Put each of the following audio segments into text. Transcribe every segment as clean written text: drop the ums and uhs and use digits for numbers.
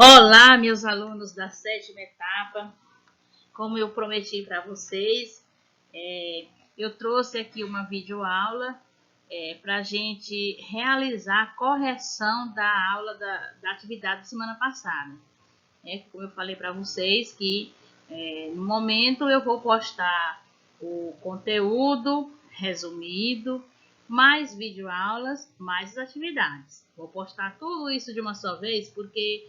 Olá, meus alunos da sétima etapa. Como eu prometi para vocês, eu trouxe aqui uma videoaula para a gente realizar a correção da aula da atividade da semana passada. Como eu falei para vocês que no momento eu vou postar o conteúdo resumido, mais videoaulas, mais as atividades. Vou postar tudo isso de uma só vez, porque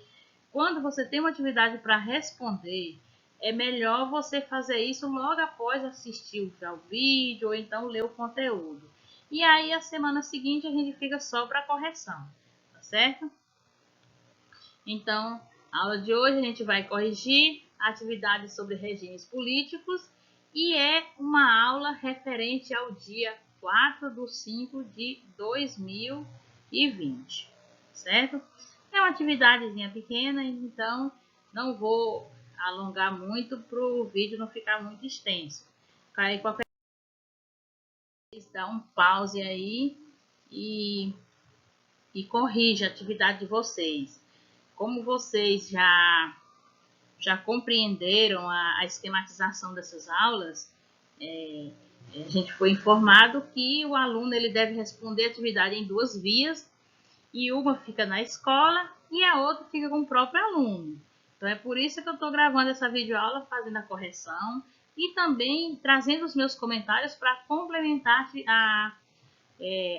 quando você tem uma atividade para responder, é melhor você fazer isso logo após assistir já o vídeo ou então ler o conteúdo. E aí a semana seguinte a gente fica só para correção, tá certo? Então, a aula de hoje a gente vai corrigir atividades sobre regimes políticos e é uma aula referente ao dia 4/5/2020, certo? É uma atividadezinha pequena, então não vou alongar muito para o vídeo não ficar muito extenso. Aí qualquer coisa, dá um pause aí e corrija a atividade de vocês. Como vocês já compreenderam a esquematização dessas aulas, a gente foi informado que o aluno ele deve responder a atividade em duas vias, e uma fica na escola e a outra fica com o próprio aluno. Então é por isso que eu estou gravando essa videoaula, fazendo a correção e também trazendo os meus comentários para complementar a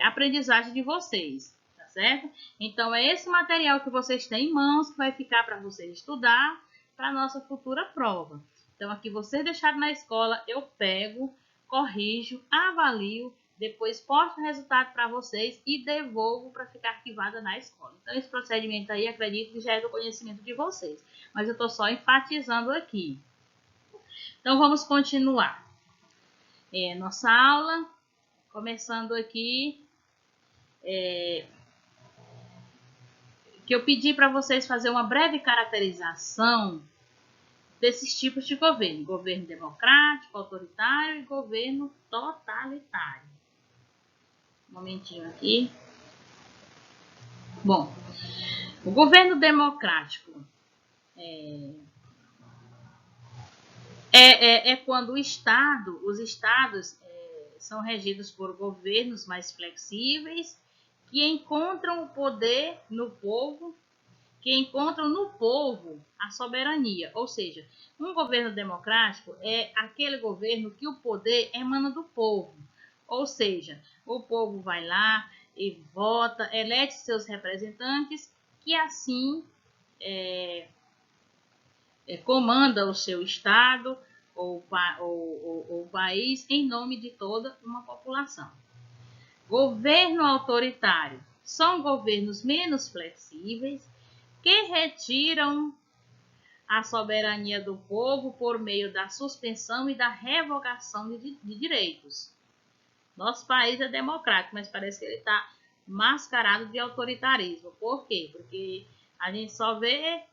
aprendizagem de vocês, tá certo? Então é esse material que vocês têm em mãos que vai ficar para vocês estudar para a nossa futura prova. Então aqui vocês deixaram na escola, eu pego, corrijo, avalio, depois posto o resultado para vocês e devolvo para ficar arquivada na escola. Então esse procedimento aí acredito que já é do conhecimento de vocês, mas eu estou só enfatizando aqui. Então vamos continuar. Nossa aula, começando aqui, que eu pedi para vocês fazer uma breve caracterização desses tipos de governo: governo democrático, autoritário e governo totalitário. Um momentinho aqui. Bom, o governo democrático é quando os estados são regidos por governos mais flexíveis, que encontram o poder no povo, que encontram no povo a soberania. Ou seja, um governo democrático é aquele governo que o poder emana do povo. Ou seja, o povo vai lá e vota, elege seus representantes, que assim comanda o seu estado ou o país em nome de toda uma população. Governo autoritário são governos menos flexíveis, que retiram a soberania do povo por meio da suspensão e da revogação de direitos. Nosso país é democrático, mas parece que ele está mascarado de autoritarismo. Por quê? Porque a gente só vê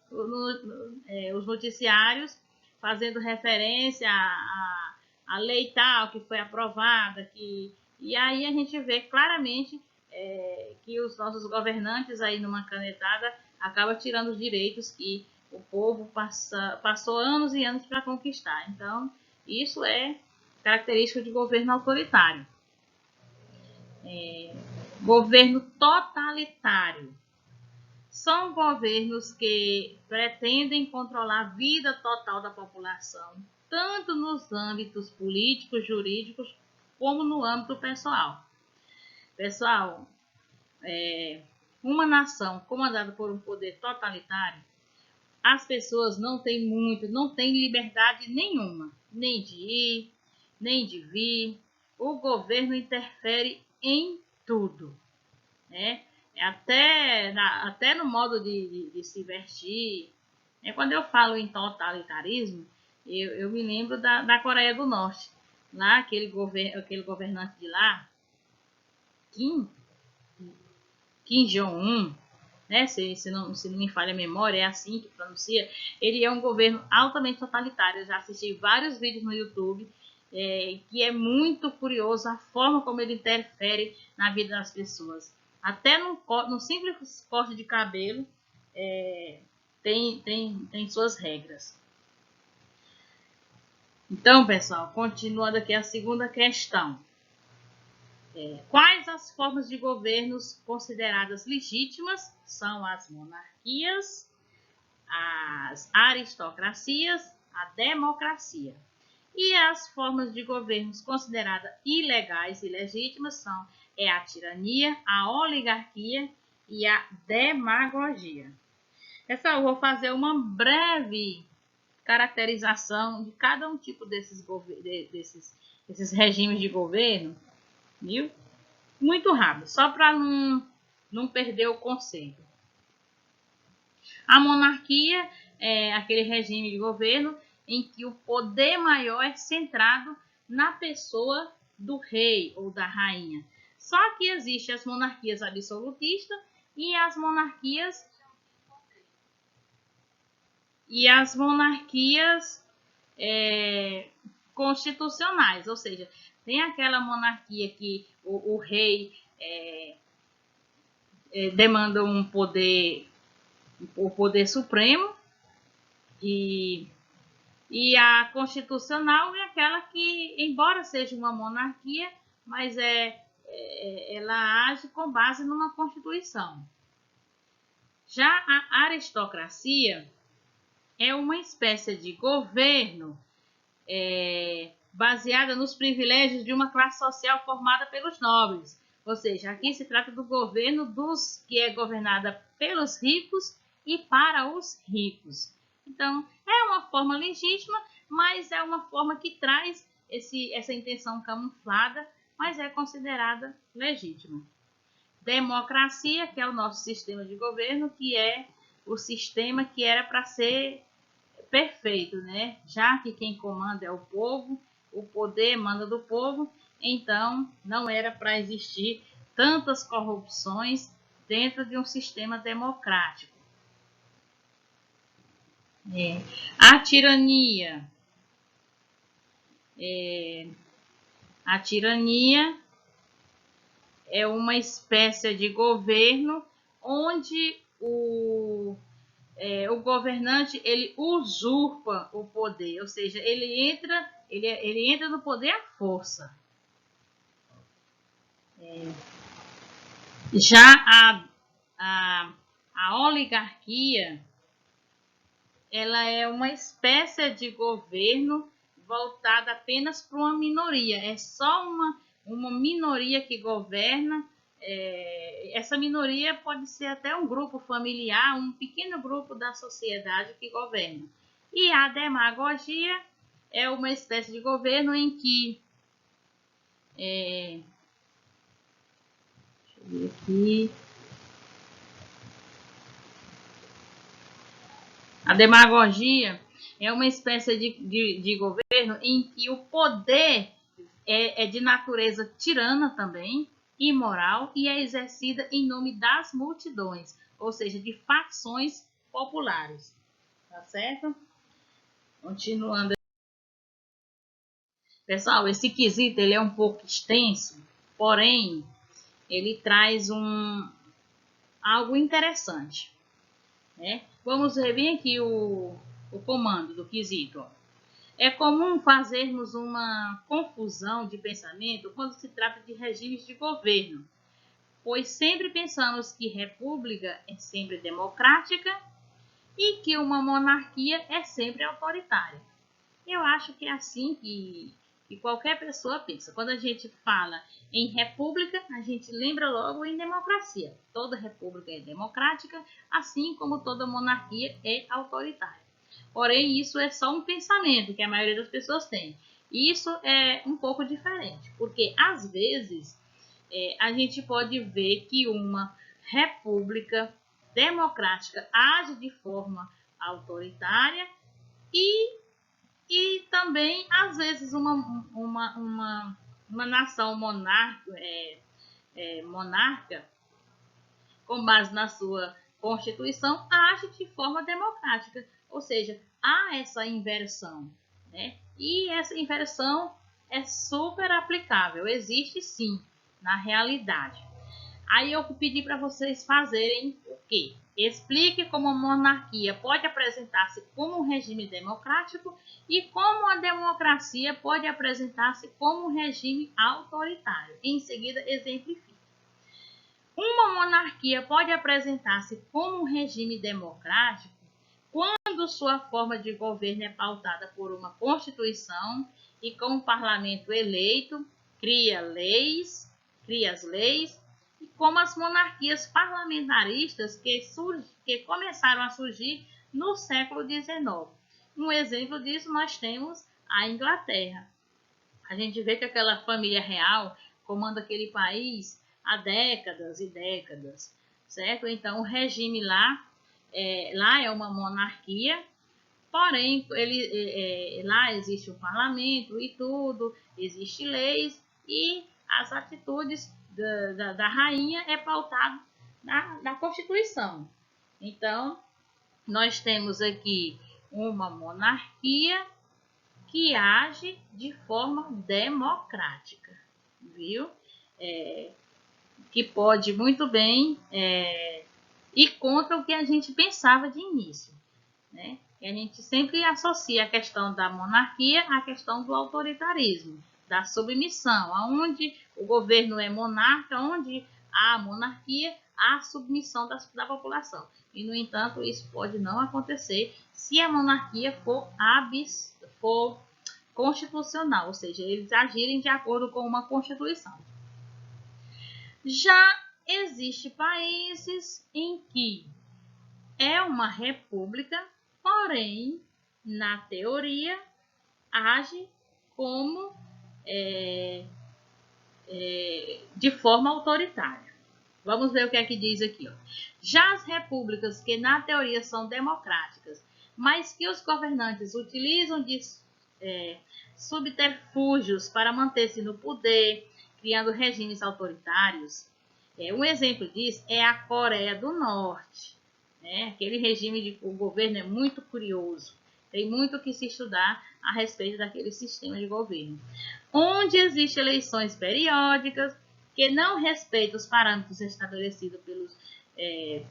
os noticiários fazendo referência à lei tal que foi aprovada, e aí a gente vê claramente que os nossos governantes aí numa canetada acaba tirando os direitos que o povo passou anos e anos para conquistar. Então, isso é característico de governo autoritário. Governo totalitário são governos que pretendem controlar a vida total da população, tanto nos âmbitos políticos, jurídicos, como no âmbito pessoal. Pessoal, uma nação comandada por um poder totalitário, as pessoas não têm liberdade nenhuma, nem de ir, nem de vir. O governo interfere em tudo, né? Até no modo de se vestir. Quando eu falo em totalitarismo, eu me lembro da Coreia do Norte. Lá, aquele governante de lá, Kim Jong-un, né? Se não me falha a memória, é assim que pronuncia. Ele é um governo altamente totalitário. Eu já assisti vários vídeos no YouTube, que é muito curioso a forma como ele interfere na vida das pessoas. Até no simples corte de cabelo, tem suas regras. Então, pessoal, continuando aqui a segunda questão. Quais as formas de governos consideradas legítimas? São as monarquias, as aristocracias, a democracia. E as formas de governos consideradas ilegais e ilegítimas são a tirania, a oligarquia e a demagogia. Pessoal, eu vou fazer uma breve caracterização de cada um tipo desses regimes de governo, viu? Muito rápido, só para não perder o conceito. A monarquia é aquele regime de governo em que o poder maior é centrado na pessoa do rei ou da rainha. Só que existem as monarquias absolutistas e as monarquias constitucionais, ou seja, tem aquela monarquia que o rei demanda o poder supremo, e a constitucional é aquela que, embora seja uma monarquia, mas ela age com base numa constituição. Já a aristocracia é uma espécie de governo baseada nos privilégios de uma classe social formada pelos nobres. Ou seja, aqui se trata do governo que é governada pelos ricos e para os ricos. Então, é uma forma legítima, mas é uma forma que traz essa intenção camuflada, mas é considerada legítima. Democracia, que é o nosso sistema de governo, que é o sistema que era para ser perfeito, né? Já que quem comanda é o povo, o poder manda do povo, então não era para existir tantas corrupções dentro de um sistema democrático. A tirania. A tirania é uma espécie de governo onde o governante ele usurpa o poder, ou seja, ele entra no poder à força. Já a oligarquia, ela é uma espécie de governo voltada apenas para uma minoria. É só uma minoria que governa. Essa minoria pode ser até um grupo familiar, um pequeno grupo da sociedade que governa. E a demagogia é uma espécie de governo em que deixa eu ver aqui. A demagogia é uma espécie de governo em que o poder é de natureza tirana também, imoral, e é exercida em nome das multidões, ou seja, de facções populares. Tá certo? Continuando. Pessoal, esse quesito ele é um pouco extenso, porém, ele traz algo interessante. Né? Vamos ver bem aqui o comando do quesito. É comum fazermos uma confusão de pensamento quando se trata de regimes de governo, pois sempre pensamos que república é sempre democrática e que uma monarquia é sempre autoritária. Eu acho que é assim que qualquer pessoa pensa. Quando a gente fala em república, a gente lembra logo em democracia. Toda república é democrática, assim como toda monarquia é autoritária. Porém, isso é só um pensamento que a maioria das pessoas tem. Isso é um pouco diferente, porque às vezes a gente pode ver que uma república democrática age de forma autoritária e também, às vezes, uma nação monarca, com base na sua Constituição, age de forma democrática. Ou seja, há essa inversão. Né? E essa inversão é super aplicável. Existe sim, na realidade. Aí eu pedi para vocês fazerem o quê? Explique como a monarquia pode apresentar-se como um regime democrático e como a democracia pode apresentar-se como um regime autoritário. Em seguida, exemplifique. Uma monarquia pode apresentar-se como um regime democrático quando sua forma de governo é pautada por uma Constituição e com um parlamento eleito, cria as leis, e como as monarquias parlamentaristas que começaram a surgir no século XIX. Um exemplo disso nós temos a Inglaterra. A gente vê que aquela família real comanda aquele país há décadas e décadas, certo? Então o regime lá é uma monarquia, porém lá existe o parlamento e tudo, existem leis e as atitudes da rainha é pautado na Constituição. Então, nós temos aqui uma monarquia que age de forma democrática, viu? Que pode muito bem ir contra o que a gente pensava de início, né? E a gente sempre associa a questão da monarquia à questão do autoritarismo, da submissão, onde o governo é monarca, onde há monarquia, há submissão da população. E, no entanto, isso pode não acontecer se a monarquia for constitucional, ou seja, eles agirem de acordo com uma Constituição. Já existem países em que é uma república, porém, na teoria, age como de forma autoritária. Vamos ver o que é que diz aqui. Ó. Já as repúblicas que na teoria são democráticas, mas que os governantes utilizam de subterfúgios para manter-se no poder, criando regimes autoritários. Um exemplo disso é a Coreia do Norte. Aquele regime de governo é muito curioso. Tem muito que se estudar a respeito daquele sistema de governo. Onde existem eleições periódicas que não respeitam os parâmetros estabelecidos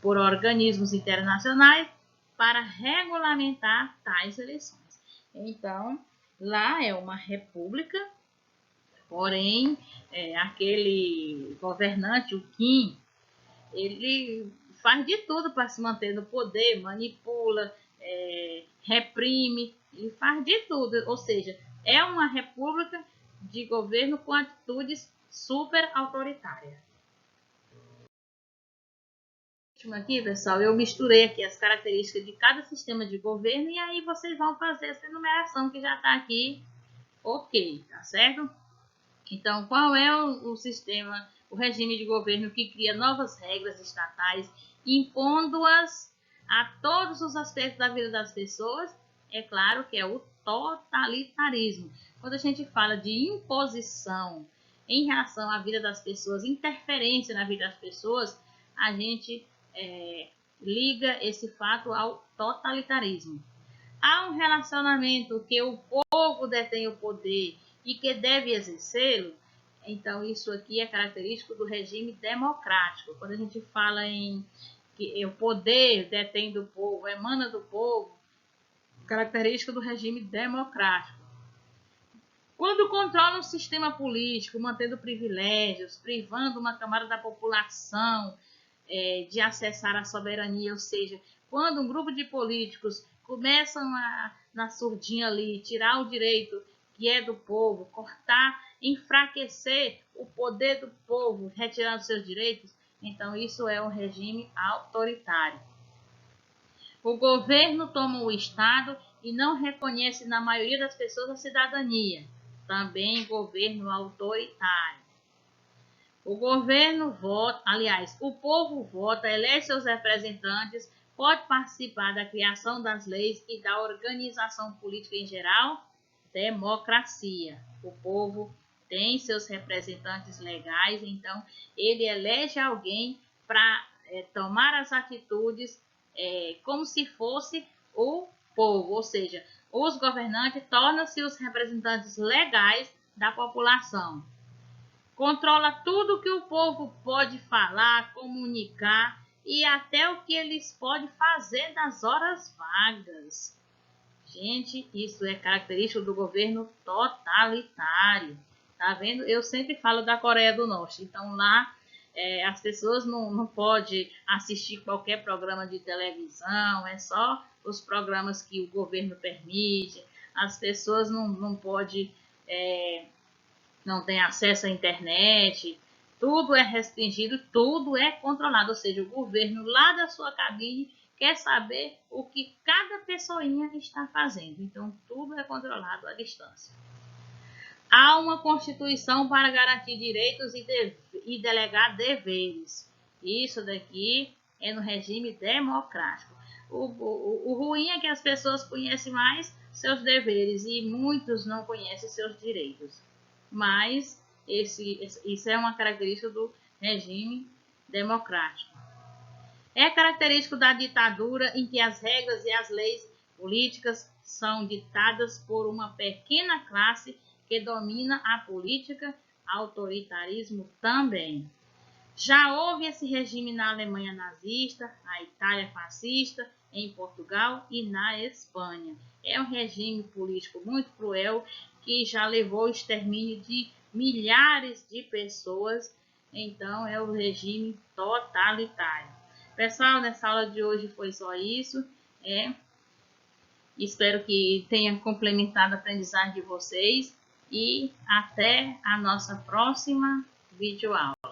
por organismos internacionais para regulamentar tais eleições. Então, lá é uma república, porém, aquele governante, o Kim, ele faz de tudo para se manter no poder, manipula, reprime, ele faz de tudo, ou seja, é uma república de governo com atitudes super autoritárias. Aqui, pessoal, eu misturei aqui as características de cada sistema de governo e aí vocês vão fazer essa enumeração que já está aqui, ok, tá certo? Então, qual é o sistema, o regime de governo que cria novas regras estatais, impondo-as a todos os aspectos da vida das pessoas? É claro que é o totalitarismo. Quando a gente fala de imposição em relação à vida das pessoas, interferência na vida das pessoas, a gente liga esse fato ao totalitarismo. Há um relacionamento que o povo detém o poder e que deve exercê-lo, então isso aqui é característico do regime democrático. Quando a gente fala em que o poder detém do povo, emana do povo, característica do regime democrático. Quando controla um sistema político, mantendo privilégios, privando uma camada da população de acessar a soberania, ou seja, quando um grupo de políticos começam na surdinha ali, tirar o direito que é do povo, cortar, enfraquecer o poder do povo, retirando seus direitos, então isso é um regime autoritário. O governo toma o Estado e não reconhece na maioria das pessoas a cidadania, também governo autoritário. O governo vota, aliás, o povo vota, elege seus representantes, pode participar da criação das leis e da organização política em geral, democracia. O povo tem seus representantes legais, então ele elege alguém para tomar as atitudes como se fosse o povo, ou seja, os governantes tornam-se os representantes legais da população. Controla tudo que o povo pode falar, comunicar e até o que eles podem fazer nas horas vagas. Gente, isso é característico do governo totalitário. Tá vendo? Eu sempre falo da Coreia do Norte. Então lá as pessoas não podem assistir qualquer programa de televisão, é só os programas que o governo permite. As pessoas não podem, não têm acesso à internet. Tudo é restringido, tudo é controlado. Ou seja, o governo lá da sua cabine quer saber o que cada pessoinha está fazendo. Então, tudo é controlado à distância. Há uma Constituição para garantir direitos e delegar deveres. Isso daqui é no regime democrático. O ruim é que as pessoas conhecem mais seus deveres e muitos não conhecem seus direitos. Mas isso é uma característica do regime democrático. É característico da ditadura em que as regras e as leis políticas são ditadas por uma pequena classe que domina a política, autoritarismo também. Já houve esse regime na Alemanha nazista, na Itália fascista, em Portugal e na Espanha. É um regime político muito cruel que já levou ao extermínio de milhares de pessoas. Então, é o regime totalitário. Pessoal, nessa aula de hoje foi só isso. Espero que tenha complementado a aprendizagem de vocês e até a nossa próxima videoaula.